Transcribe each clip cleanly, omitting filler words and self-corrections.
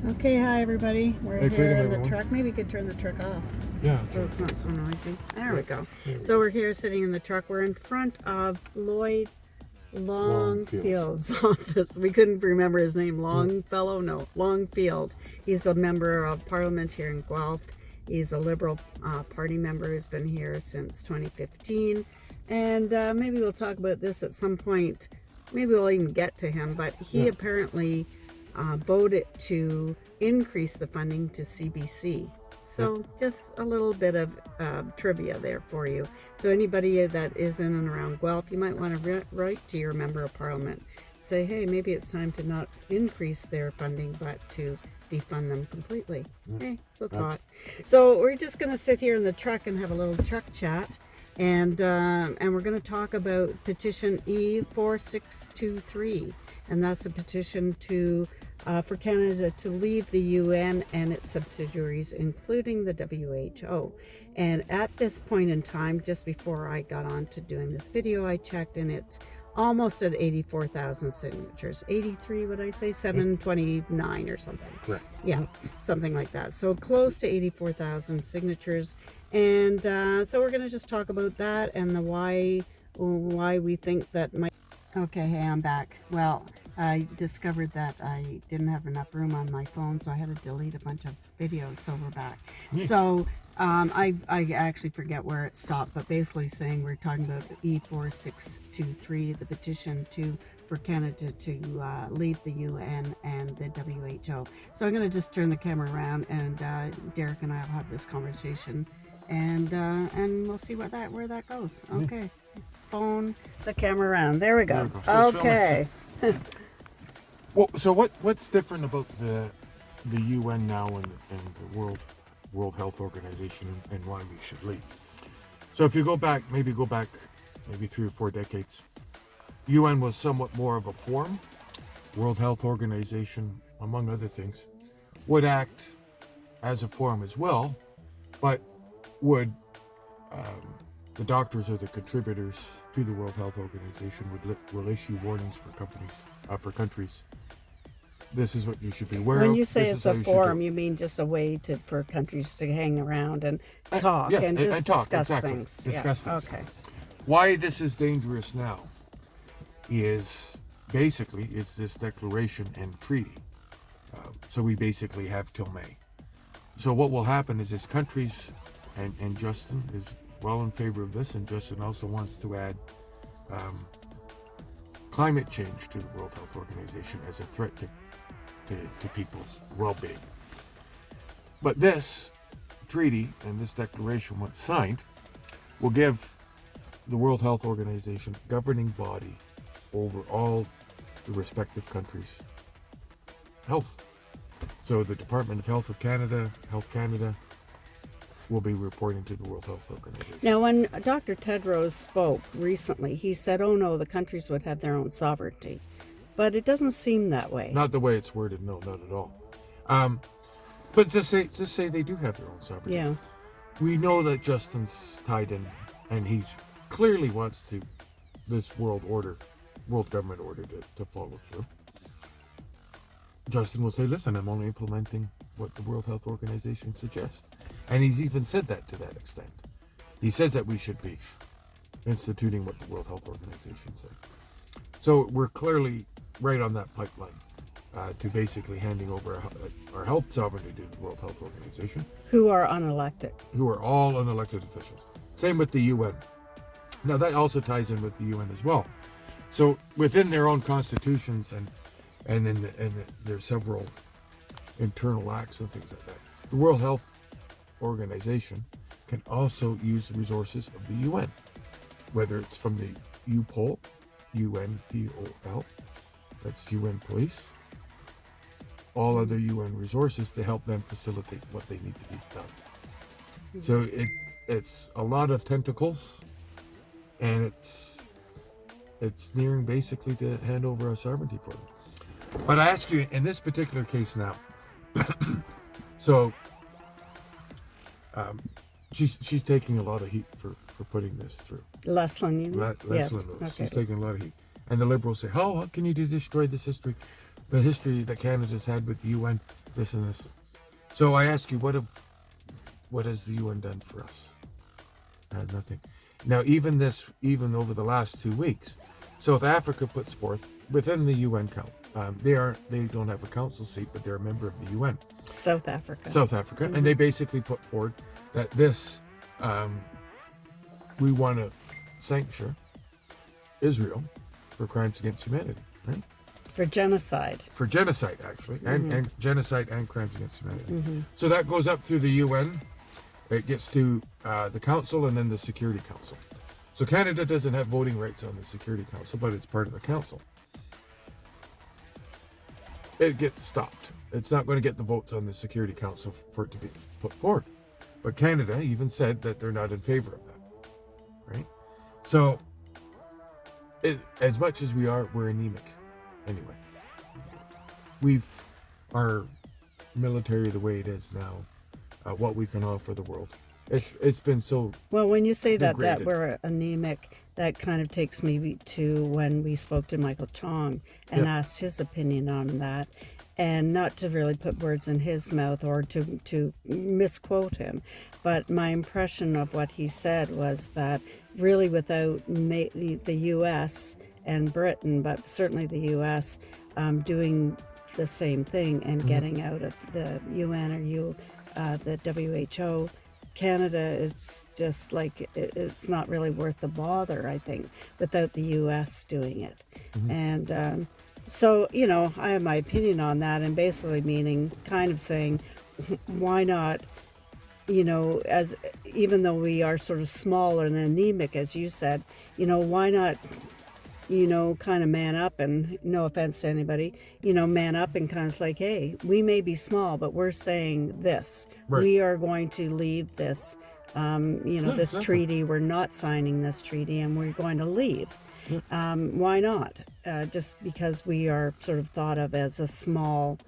Okay, hi everybody. We're Hey, here in everyone. the truck. Maybe we could turn the truck off Yeah. so it's not so noisy. There we go. There we So we're here sitting in the truck. We're in front of Lloyd Longfield's office. We couldn't remember his name. Longfellow? No, Longfield. He's a member of Parliament here in Guelph. He's a Liberal Party member who's been here since 2015. And maybe we'll talk about this at some point. Maybe we'll even get to him. But he apparently voted to increase the funding to CBC. So just a little bit of trivia there for you. So anybody that is in and around Guelph, you might want to write to your member of parliament. Say, hey, maybe it's time to not increase their funding, but to defund them completely. Hey, it's a thought. So we're just going to sit here in the truck and have a little truck chat. And we're going to talk about petition e-4623. And that's a petition to for Canada to leave the UN and its subsidiaries, including the WHO. And at this point in time, just before I got on to doing this video, I checked and it's almost at 84,000 signatures. 83, would I say? 729 or something. Correct. Yeah, something like that. So close to 84,000 signatures. And so we're going to just talk about that and the why we think that might... Okay, hey, I'm back. Well, I discovered that I didn't have enough room on my phone, so I had to delete a bunch of videos, so we're back. So I actually forget where it stopped, but basically saying we're talking about e-4623, the petition for Canada to leave the UN and the WHO. So I'm going to just turn the camera around, and Derek and I will have this conversation, and we'll see where that goes. Okay. Phone the camera around. There we go. So okay. Well, so what's different about the UN now and the World Health Organization and why we should leave? So if you go back maybe 3 or 4 decades, UN was somewhat more of a forum. World Health Organization, among other things, would act as a forum as well, but would the doctors or the contributors to the World Health Organization will issue warnings for countries. This is what you should be aware of. When you say This it's is a how you should forum, do it. you mean just a way for countries to hang around and talk Yes, and just talk, discuss exactly. things. Discuss things. Okay. Why this is dangerous now is basically it's this declaration and treaty. So we basically have till May. So what will happen is countries, and Justin is well in favor of this, and Justin also wants to add climate change to the World Health Organization as a threat to people's well-being. But this treaty and this declaration, once signed, will give the World Health Organization governing body over all the respective countries' health. So the Department of Health of Canada, Health Canada, will be reporting to the World Health Organization. Now, when Dr. Tedros spoke recently, he said, oh no, the countries would have their own sovereignty. But it doesn't seem that way. Not the way it's worded, no, not at all. But just say they do have their own sovereignty. Yeah. We know that Justin's tied in, and he clearly wants this world government order to follow through. Justin will say, listen, I'm only implementing what the World Health Organization suggests. And he's even said that to that extent. He says that we should be instituting what the World Health Organization said. So we're clearly right on that pipeline to basically handing over our health sovereignty to the World Health Organization. Who are unelected. Who are all unelected officials. Same with the UN. Now that also ties in with the UN as well. So within their own constitutions and there's several internal acts and things like that, the World Health Organization can also use the resources of the UN, whether it's from the UPOL, UNPOL, that's UN Police, all other UN resources to help them facilitate what they need to be done. So it's a lot of tentacles, and it's nearing basically to hand over our sovereignty for them. But I ask you, in this particular case now, so she's taking a lot of heat for putting this through. Leslin, you mean? Yes. Leslin, Okay. she's taking a lot of heat. And the Liberals say, how can you destroy this history, the history that Canada's had with the UN? this and this. So I ask you, what has the UN done for us? Nothing. Now, even over the last 2 weeks, South Africa puts forth within the UN count. They don't have a council seat, but they're a member of the UN. South Africa. Mm-hmm. And they basically put forward that this we want to censure Israel for crimes against humanity, right? For genocide. For genocide, actually, and genocide and crimes against humanity. Mm-hmm. So that goes up through the UN. It gets to the Council and then the Security Council. So Canada doesn't have voting rights on the Security Council, but it's part of the Council. It gets stopped. It's not going to get the votes on the Security Council for it to be put forward. But Canada even said that they're not in favor of that, right? So, as much as we're anemic, anyway. Our military the way it is now, what we can offer the world. It's been so well. When you say that degraded. we're anemic, that kind of takes me to when we spoke to Michael Chong and asked his opinion on that, and not to really put words in his mouth or to misquote him, but my impression of what he said was that really without the U.S. and Britain, but certainly the U.S. Doing the same thing and getting out of the UN or the WHO. Canada is just like, it's not really worth the bother, I think, without the U.S. doing it. And so, I have my opinion on that, and basically meaning kind of saying, why not, as even though we are sort of small and anemic, as you said, why not, kind of man up, and no offense to anybody, man up and kind of like, hey, we may be small, but we're saying this. Right. We are going to leave this, this exactly. treaty. We're not signing this treaty, and we're going to leave. Yeah. Why not? Just because we are sort of thought of as a small,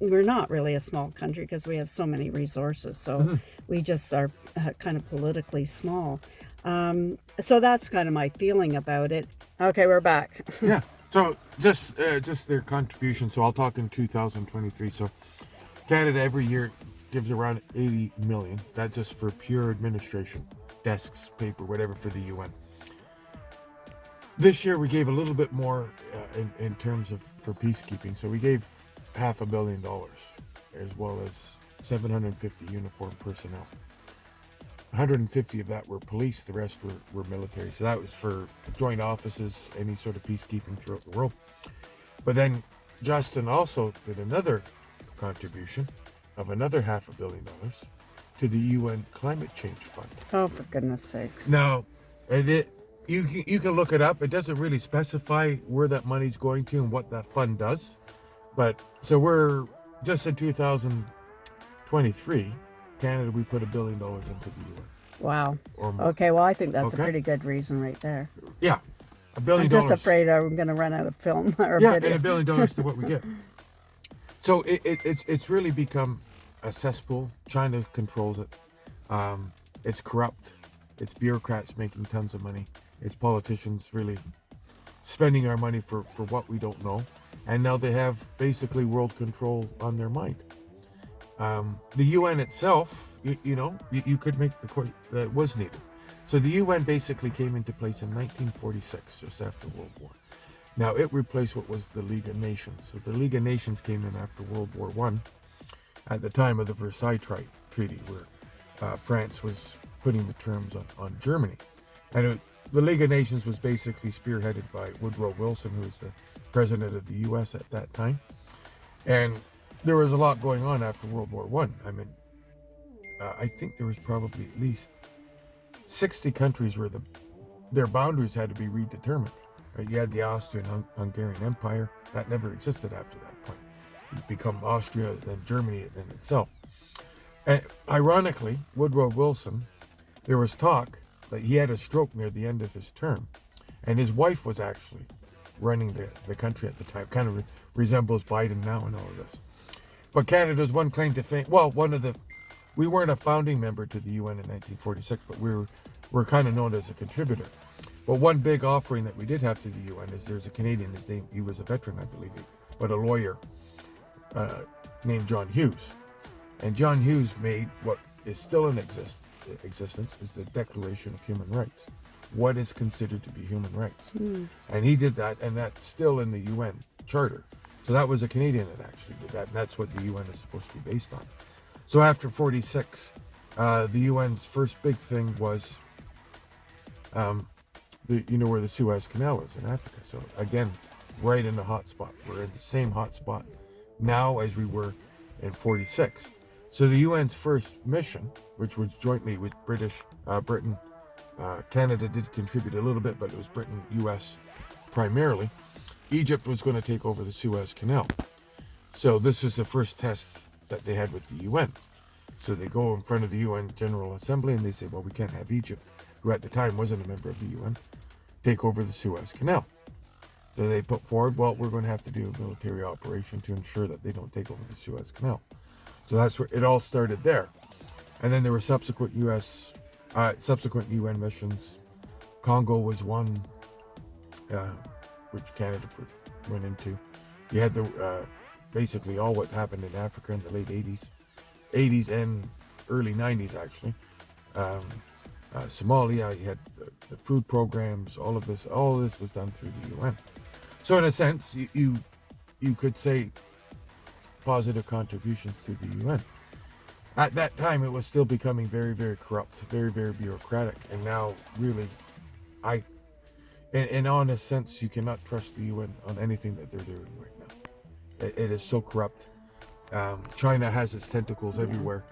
we're not really a small country because we have so many resources. So we just are kind of politically small. So that's kind of my feeling about it. Okay, we're back. Yeah. So just their contribution. So I'll talk in 2023. So Canada every year gives around 80 million. That's just for pure administration, desks, paper, whatever for the UN. This year we gave a little bit more in terms of for peacekeeping. So we gave $500 million, as well as 750 uniformed personnel. 150 of that were police, the rest were military. So that was for joint offices, any sort of peacekeeping throughout the world. But then Justin also did another contribution of another $500 million to the UN Climate Change Fund. Oh, for goodness sakes. Now, and you can look it up. It doesn't really specify where that money's going to and what that fund does. But so we're just in 2023, Canada, we put $1 billion into the UN. Wow. Or more. Okay, well, I think that's Okay. a pretty good reason right there. Yeah, $1 billion. I'm just afraid I'm going to run out of film or Yeah, video. and $1 billion to what we get. So it's really become a cesspool. China controls it. It's corrupt. It's bureaucrats making tons of money. It's politicians really spending our money for what we don't know. And now they have basically world control on their mind. The UN itself, you could make the point that it was needed. So the UN basically came into place in 1946, just after World War. Now it replaced what was the League of Nations. So the League of Nations came in after World War I, at the time of the Versailles Treaty, where France was putting the terms on Germany. And the League of Nations was basically spearheaded by Woodrow Wilson, who was the president of the U.S. at that time. And there was a lot going on after World War I. I mean, I think there was probably at least 60 countries where their boundaries had to be redetermined. Right? You had the Austrian-Hungarian Empire. That never existed after that point. It become Austria, then Germany, then itself. And ironically, Woodrow Wilson, there was talk that he had a stroke near the end of his term, and his wife was actually running the country at the time. Kind of resembles Biden now and all of this. But Canada's one claim to fame, we weren't a founding member to the UN in 1946, but we're kind of known as a contributor. But one big offering that we did have to the UN is there's a Canadian, he was a veteran, I believe, but a lawyer, named John Hughes. And John Hughes made what is still in existence is the Declaration of Human Rights. What is considered to be human rights? And he did that, and that's still in the UN Charter. So that was a Canadian that actually did that, and that's what the UN is supposed to be based on. So after 46, the UN's first big thing was, where the Suez Canal is in Africa. So again, right in the hot spot. We're in the same hot spot now as we were in 46. So the UN's first mission, which was jointly with Britain, Canada did contribute a little bit, but it was Britain, US primarily. Egypt was going to take over the Suez Canal. So this was the first test that they had with the UN. So they go in front of the UN General Assembly and they say, well, we can't have Egypt, who at the time wasn't a member of the UN, take over the Suez Canal. So they put forward, well, we're going to have to do a military operation to ensure that they don't take over the Suez Canal. So that's where it all started there. And then there were subsequent UN missions. Congo was one, which Canada went into. You had basically all what happened in Africa in the late 80s and early 90s actually. Somalia, you had the food programs, all of this was done through the UN. So in a sense, you could say positive contributions to the UN. At that time, it was still becoming very, very corrupt, very, very bureaucratic, and now really, in honest sense, you cannot trust the UN on anything that they're doing right now. It is so corrupt. China has its tentacles everywhere,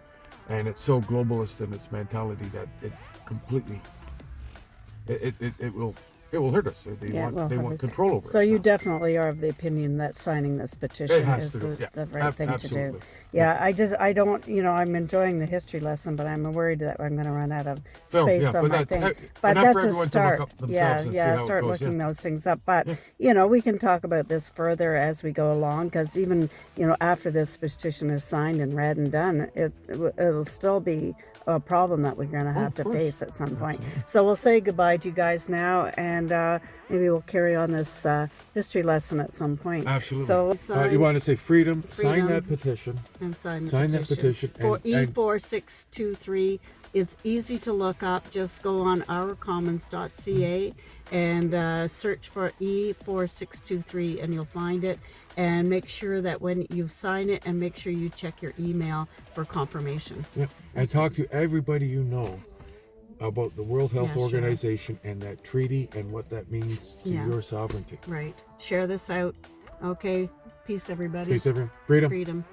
and it's so globalist in its mentality that it's completely. It will hurt us. They want control over us. So you definitely are of the opinion that signing this petition is the right thing to do. Yeah, I don't, I'm enjoying the history lesson, but I'm worried that I'm going to run out of space on my thing. But that's a start. Start looking those things up. But, we can talk about this further as we go along, because even, after this petition is signed and read and done, it'll still be a problem that we're going to have to face at some point. So we'll say goodbye to you guys now, and maybe we'll carry on this history lesson at some point. Absolutely. So you want to say freedom, sign that petition. And sign that petition. For e-4623. It's easy to look up. Just go on ourcommons.ca and search for e-4623 and you'll find it. And make sure that when you sign it, and make sure you check your email for confirmation. Yeah, and talk to everybody you know about the World Health Organization and that treaty and what that means to your sovereignty. Right. Share this out. Okay. Peace, everybody. Peace, everyone. Freedom. Freedom.